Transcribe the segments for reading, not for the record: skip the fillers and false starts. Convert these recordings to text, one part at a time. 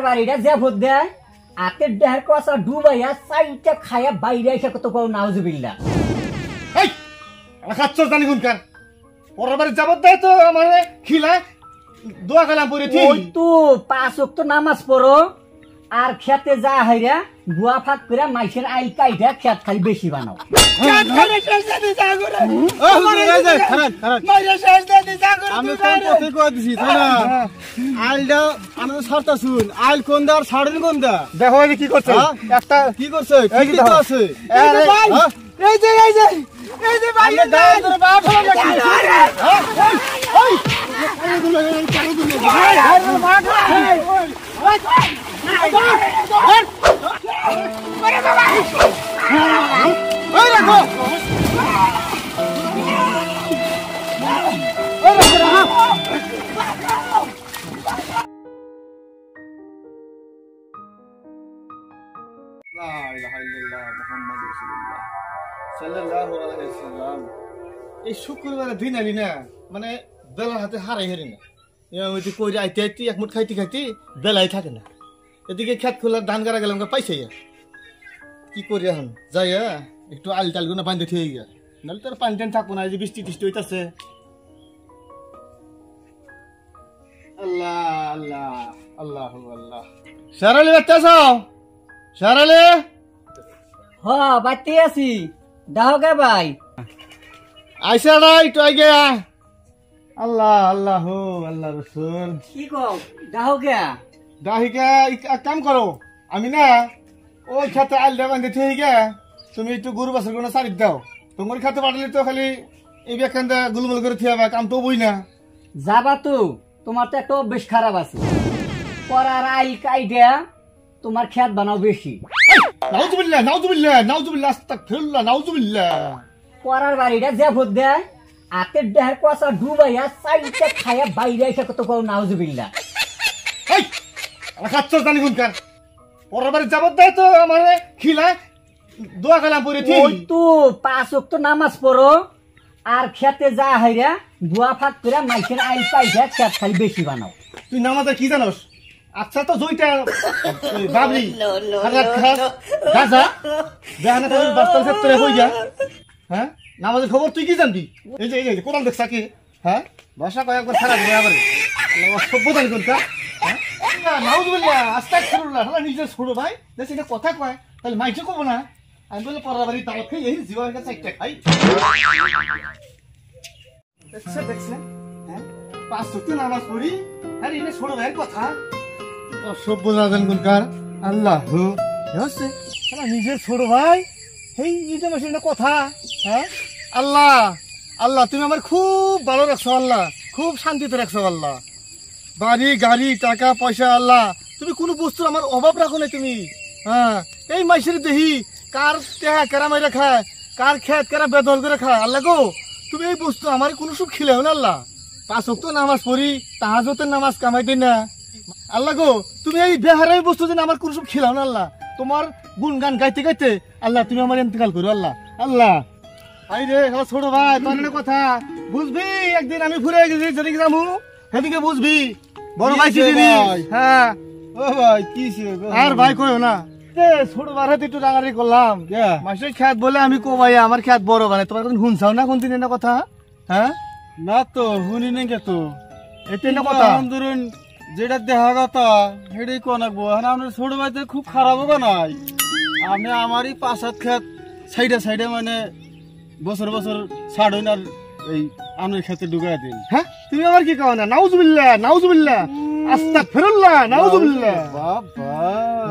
বাড়িটা যে ভোট দেয় আতের দেহের কষা ডুবাইয়া চাইটা খাইয়া বাইরে এসে কত কও নাউজুবিল্লাহ। এই খাচ্ছ জানি কোনকার পরের বাড়ি যাবত দেয় তো আমার খিলা দোয়া কালাম পড়ে ওই তো 5 ওয়াক্ত নামাজ পড়ো আর খেতে যা হাইরা গুয়া ফাঁক করে মাইসের আইল কাইটা খেত খালি বেশি বানাও। আমি কোন পথে কই দিছি তাই না আইলটা আমি সরতা শুন আইল কোন দা আর ছাড়েন কোন দা দেখো এই কি করছে একটা কি করছে কি তো আছে এই যে ভাই তোর বাপ হলো নাকি এই শুক্রবার দিন আলি না মানে বেলার হাতে হারাই হারি না কইরে আইতে আইতে এক মুঠ খাইতে খাইতে বেলাই থাকে না এদিকে খেত খোলার ধান গাড়া গেলাম পাইছে কি করি এখন যাই একটু আল টাল গুনা পানি দিয়ে গিয়া নাহলে তোর পানি টান থাকবো না এই যে বৃষ্টি টিষ্টি হইতাছে আল্লাহ আল্লাহ আল্লাহ আল্লাহ সারালি বাচ্চা সারালি হ বাড়তে আছি দাও গে ভাই আইসা না একটু আগে আল্লাহ আল্লাহ আল্লাহ রসুল কি কও দাও গে দাহিকা এক কাম করো আমি না ওই খেতে আল দেওয়া বান্ধে গে তুমি একটু গরু বাছর কোনো সারি দাও তোমার খেতে পাঠালে তো খালি এই ব্যাখ্যান গুলমুল করে থিয়াবা কাম তো বই না যাবা তো তোমার তো একটা বেশ খারাপ আছে পরার আইল কাইটা তোমার খেত বানাও বেশি নাউজুবিল্লাহ নাউজুবিল্লাহ নাউজুবিল্লাহ আস্তাগফিরুল্লাহ নাউজুবিল্লাহ পরার বাড়িটা যে ভোট দেয় আতের দেহের কষা ডুবাইয়া চাইটা খাইয়া বাইরে এসে কত কও নাউজুবিল্লাহ। এই খাচ্ছ জানি কোনকার পরের বাড়ি যাবত দেয় তো আমার খিলা দোয়া কালাম পড়ে ওই তো 5 ওয়াক্ত নামাজ পড়ো আর খেতে যা হাইরা গুয়া ফাঁক করে মাইসের আইল কাইটা খেত খালি বেশি বানাও। তুই নামাজে কি জানোস আচ্ছা তো জয়টা বাবরি গাজা দেখানে তাহলে বাস্তব ক্ষেত্রে হয়ে যা হ্যাঁ নামাজের খবর তুই কি জানবি এই যে এই যে কোরআন দেখছা কি হ্যাঁ ভাষা কয়েকবার সারা দেবে আবার সভ্য জানি কোনটা নাউজুবিল্লাহ আস্তাগফিরুল্লাহ হলো নিজের ছোট ভাই দেখছি এটা কথা কয় তাহলে মাইকে কব না আমি বলে পরের বাড়ি দাওয়াত খাই এই জীবনের কাছে একটা খাই দেখছে দেখছে হ্যাঁ 5 ওয়াক্ত নামাজ পড়ি আরে এটা ছোট ভাইয়ের কথা সভ্য জানেন কোনকার আল্লাহ হচ্ছে নিজের ছোট ভাই এই এটা মাসে কথা হ্যাঁ আল্লাহ আল্লাহ তুমি আমার খুব ভালো রাখছো আল্লাহ খুব শান্তিতে রাখছো আল্লাহ বাড়ি গাড়ি টাকা পয়সা আল্লাহ তুমি কোনো বস্তু আমার অভাব রাখো না তুমি হ্যাঁ এই মাসের দেহি কার টেহা কেরা মাইরা খায় কার খেত কেরা বেদল করে খায় আল্লাহ গো তুমি এই বস্তু আমার কোনো সুখ খিলেও না আল্লাহ 5 ওয়াক্ত নামাজ পড়ি তাহাজ্জুদের নামাজ কামাইতে না আল্লাহ গো তুমি এই বেহারাই বস্তু যেন আমার কোনো সব খিলাও না আল্লাহ তোমার গুণগান গাইতে গাইতে আল্লাহ তুমি আমার ইন্তেকাল করো আল্লাহ আল্লাহ আই রে ছোট ভাই তোর কথা বুঝবি একদিন আমি ঘুরে গেছি যেদিকে যাবো সেদিকে বুঝবি বড় ভাই কি দিবি হ্যাঁ ও ভাই কি আর ভাই কইও না ছোট ভাই হাতে একটু রাগারি করলাম মাসের খেত বলে আমি কো ভাই আমার খেত বড় মানে তোমার কোন শুনছাও না কোন দিনের না কথা হ্যাঁ না তো শুনি নাই কে তো এটা না কথা ধরুন যেটা দেখা কথা সেটাই কোন রাখবো আপনার ছোট ভাইতে খুব খারাপ হবে নাই আপনি আমারই 5 খেত সাইডে মানে বছর বছর ছাড়ুন আর এই আপনার খেতে ঢুকাই দিন হ্যাঁ তুমি আমার কি কও না নাউজুবিল্লাহ নাউজুবিল্লাহ আস্তাগফিরুল্লাহ নাউজুবিল্লাহ বাবা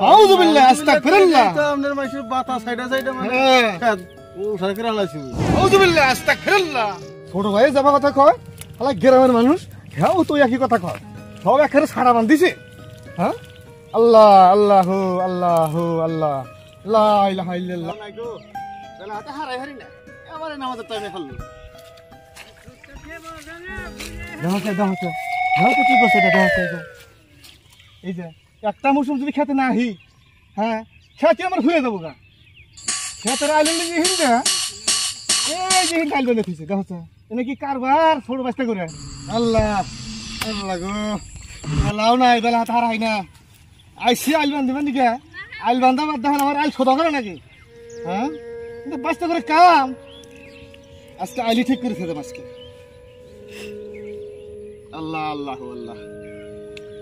নাউজুবিল্লাহ আস্তাগফিরুল্লাহ আপনার মাসে বাতা সাইডে মানে খেত ও সরকার আলাইছি নাউজুবিল্লাহ আস্তাগফিরুল্লাহ ছোট ভাই যাবা কথা কয় আলা গ্রামের মানুষ হ্যাঁ তো একই কথা কয় সব একেবারে সারা বান্ধিছে হ্যাঁ আল্লাহ আল্লাহ আল্লাহ আল্লাহ লা ইলাহা ইল্লাল্লাহ নাইগো তাহলে হাতে হারাই হারি না আমারে নামাজের টাইমে ফেললো দেখো কি করছে দেখো এই যে একটা মৌসুম যদি খেতে না আহি হ্যাঁ খেতে আমার হয়ে যাবো গা খেতের আইলেন্ড হিন দে এই যে হিন আইলেন্ড দেখেছে দেখো এনে কি কারবার ছোট বাস্তা করে আল্লাহ আল্লাহ গো লাও নাই বেলা হাত হারাই না আইসি আইল বান্ধিবেন নাকি আইল বান্ধা বাদ দেখেন আমার আইল সোদা করে নাকি হ্যাঁ কিন্তু বাঁচতে করে কাম আজকে আইলি ঠিক করে খেতে আজকে আল্লাহ আল্লাহ আল্লাহ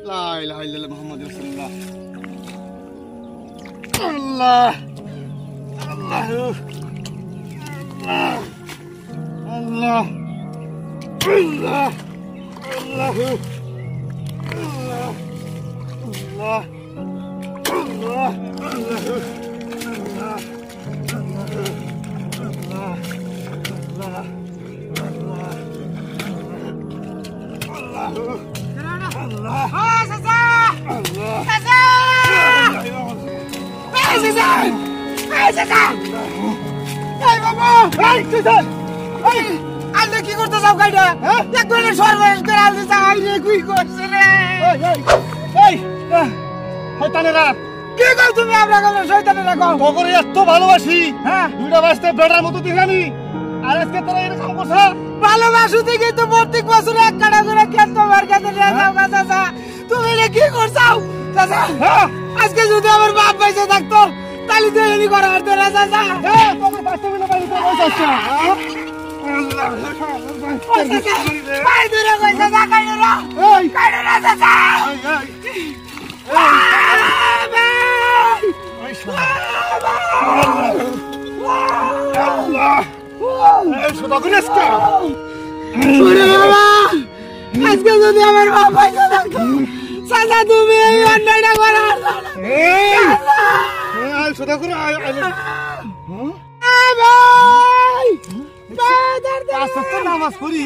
লা ইলাহা ইল্লাল্লাহ মুহাম্মাদুর রাসূলুল্লাহ আল্লাহ আল্লাহ আল্লাহ আল্লাহ আল্লাহ আল্লাহ আল্লাহ কি করতে যাও গাইডা একবারে সর্বনাশ করে আলতে চাই রে কি করছ রে শয়তানেরা কি কও তুমি আমরা কও শয়তানেরা কও তোরে এত ভালোবাসি হ্যাঁ দুইটা বাসতে বেটার মতো দিলানি আর আজকে তোরা এরকম করছ ভালোবাসু দেখি তো প্রত্যেক বছর এক কাটা করে খেত তোমার কাছে নিয়ে যাও চাচা তুমি রে কি করছাও চাচা আজকে যদি আমার বাপ পয়সা থাকতো তাহলে তো এনি করা হতো না চাচা তোমার বাসতে মিলে বাড়ি তো বসে পাই দূরে কইছা যা কাইরা কাইরা চাচা আজকে যদি আমার বাপ পয়সা থাকতো চাচা তুমি এই অন্যায়টা করা নামাজ পড়ি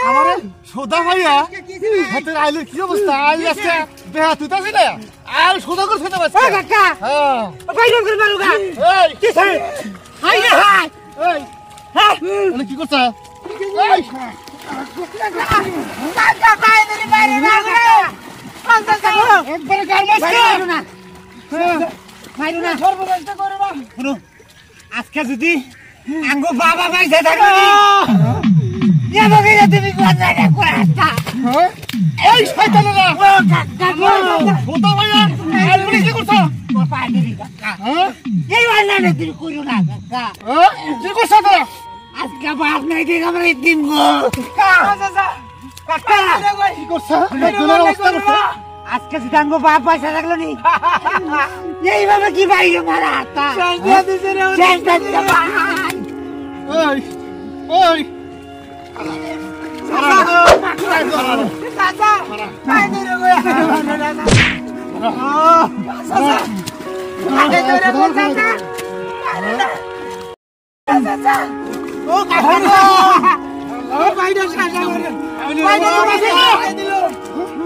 আমার সোদা ভাইয়া হাতের আইলের কি অবস্থা আইল আজকে বেহা তুই তাছি না আইল সোদা করে খেতে পারছি কাকা বাইরে করে মারুগা কি স্যার হাই রে হাই এই মানে কি করছ এই কাকা বাইরে বাইরে মারুগা কাকা একবারে গার মারছ না মারু না সর্বনাশটা করে না শুনো আজকে যদি আঙ্গো বাবা পয়সা থাকে এবারে তুমি কোথায় কোরাটা এই শয়তানেরা ও কাকা সোদা ভাইয়া আইল বলি কি করছ ও পাইনি কাকা এই ওয়ালা তুমি করো না কাকা কি করছ তোরা আজকে বাপ নাই কি আমরা দিন গো কাকা কাকা কি করছ দুলার অবস্থা করছ আজকে যদি আঙ্গো বাপ পয়সা থাকলো নি এইভাবে কি বাইরে মারা হাতা শেষ দিয়ে দিছে রে শেষ দিয়ে দিছে ভাই ওই ওই চাচা বাইরে রে গো চাচা ও কাকা ও বাইরে চাচা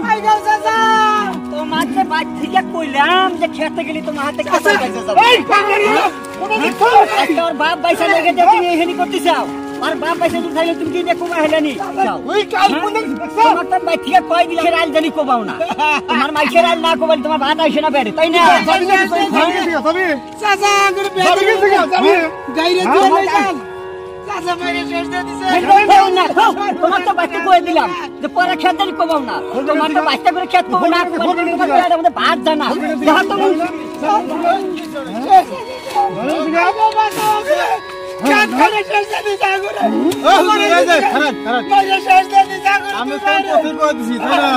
বাইরে চাচা তোমাকে বাদ থেকে কইলাম যে খেতে গেলি তোমার হাতে কাঁচা বাইসা যাবে একটা ওর বাপ বাইসা লেগে যে তুমি এখানে করতে চাও আর বাপ বাইসা তুমি থাকলে তুমি কি দেখো হেলানি ওই কাল কোন তোমার তো বাই থেকে কয় দিলে আল জানি কোবাও না তোমার মাইকের আল না কোবালে তোমার ভাত আইসে না বেড়ে তাই না চাচা আঙ্গুর যাবি যাবি গাইরে দিয়ে লই যান চাচা বাইরে শেষ দিয়ে দিছে তোমার তো বাচ্চা কয়ে দিলাম যে পরে খেত জানি কোবাও না তোমার তো বাচ্চা করে খেত কোবাও না আমাদের ভাত জানা যাহা তুমি আমি কখন কই দিছি তারা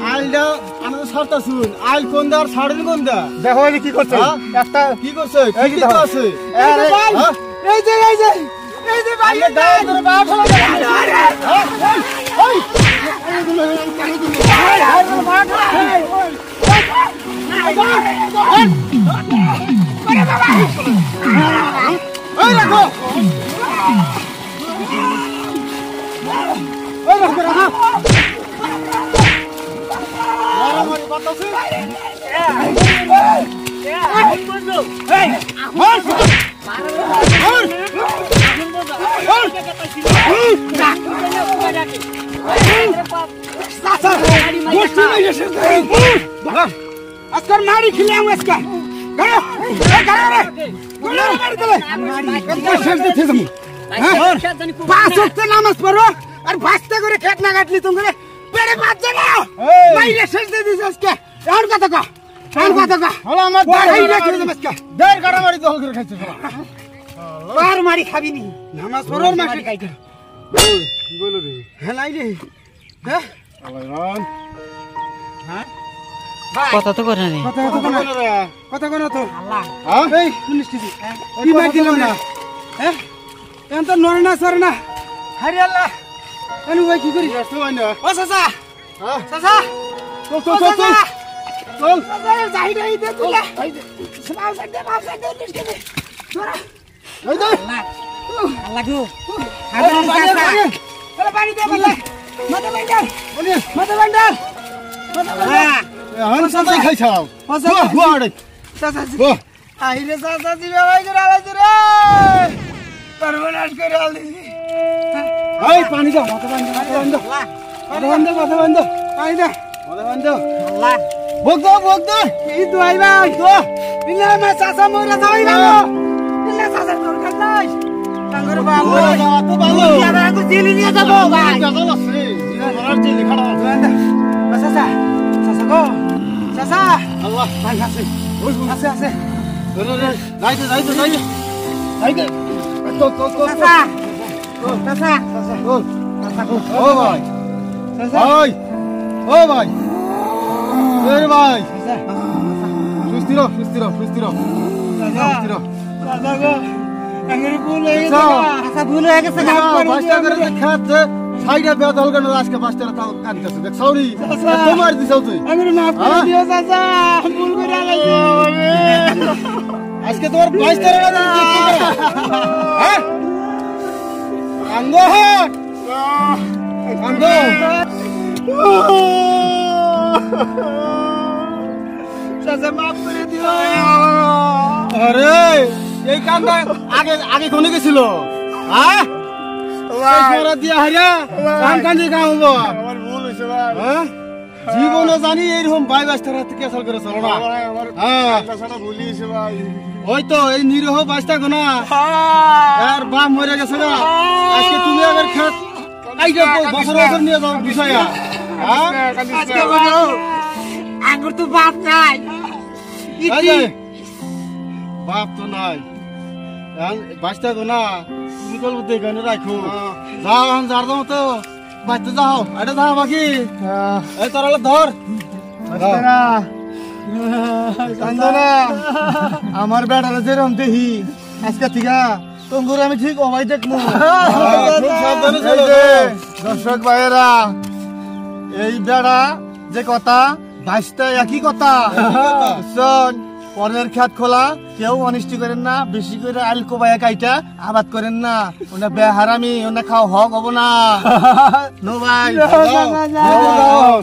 আইলটা আমি শর্ত শুন আইল কোন দার ছাড়েন কোন দা দেখো এই কি করছে একটা কি করছে কি তো আছে এই যে এই যে ভাই দাও তোর বাপ হলো এই রাখো এই রাখো রাখো মারামারি করতেছে আজকাল মারি খেলাম আজকাল নামাজ পড়ো আর বাস্তা করে খেত না কাটলি তুমি পেড়ে বাদ না মাইলে শেষ দিয়ে দিস আজকে আর কথা কা আর কথা কা হলো আমার দেড় কাটা মারি দখল করে খাইছে পার মারি খাবি নি নামাজ পড়ার মাঠে খাইতে কি বলো রে হ্যাঁ নাই রে হ্যাঁ আলাইরান কথা তো করে রে কথা কোন রে কথা কোন তো আল্লাহ হ্যাঁ এই শুনিস কি মার দিলাম না হ্যাঁ এখন তো নরে না সরে না হারি আল্লাহ এনু ভাই কি করি আসতে হয় না ও চাচা হ্যাঁ চাচা চল চল চল চল চল চাচা যাই রে দে তুই সবাই দে বাপ দে নিষ্কে দে তোরা এই দে আল্লাহ গো চলো পানি দে বলে মাথা বান্ডাল মাথা বান্ডাল এখন সাথে খাইছাও বাহ বাহ রে চাচা বাহ আইরে চাচা দিবে ভাই করে আলাইছে রে সর্বনাশ করে আলাইছে এই পানি দাও মাথা বান্ধ মাথা বান্ধ পানি দে মাথা বান্ধ আল্লাহ বক দে এই তো আই ভাই তো ইলা মা চাচা মরা যাই না ইলা চাচা তোর কাজ তাঙ্গর বাবু তো ভালো আমরা তো জেলে নিয়ে যাব ভাই গাজল আছে জিরা ধরার যে লেখাটা চাচা চাচা গো চাচা আল্লাহ ভাই আছে আছে আছে রে যাইতে তো চাচা চাচা ও ভাই ভাই ও ভাই এর ভাই সুস্থির চাচা গো আঙ্গুর ভুল হয়ে গেছে আচ্ছা ভুল হয়ে গেছে না বাসটা করে খাচ্ছে সাইডে বেদল কেন আজকে বাসটা তাও কানতেছে দেখ সরি তোমার দিছাও তুই আঙ্গুর মাফ করে দিও চাচা ভুল করে আলাইছে আজকে তোমার বাসটা না হ্যাঁ আঙ্গ চাচা মাফ করে দিও আরে এই কামটা আগে কোনে গেছিল হ্যাঁ দিয়া হারিয়া কান্দি খাওয়াবো আমার ভুল হয়েছে ভাই হ্যাঁ জীবনে জানি এইরকম ভাই বাস্তার হাতে কেসাল করে চলো না হ্যাঁ সারা ভুলি হয়েছে ভাই ওই তো এই নিরহ বাস্তা গোনা আর বাপ মরে গেছে না আজকে তুমি আবার খেত আইজা বছর বছর নিয়ে যাও বিষয়া হ্যাঁ আজকে বলো আঙ্গুর তো বাপ নাই এই যে, বাপ তো নাই বাস্তা গোনা তুমি কল বুদ্ধি কেন রাখো যাও আমি যার দাও তো বাচ্চা যাও এটা যাও বাকি এই তোর ধর আমার বেড়ারে যেরকম দেখি আজকে থেকে তোমার আমি ঠিক অবাই দেখবো খুব সাবধানে এই চলো যে, দর্শক ভাইয়েরা এই বেড়া যে কথা বাইশটা একই কথা শোন পরের খেত খোলা কেউ অনিষ্টি করেন না বেশি করে আইল কোবাইয়া কাইটা আবাদ করেন না ওনা বেহারামি ওনা খাও হক হবো না নো ভাই যাও, যাও, যাও।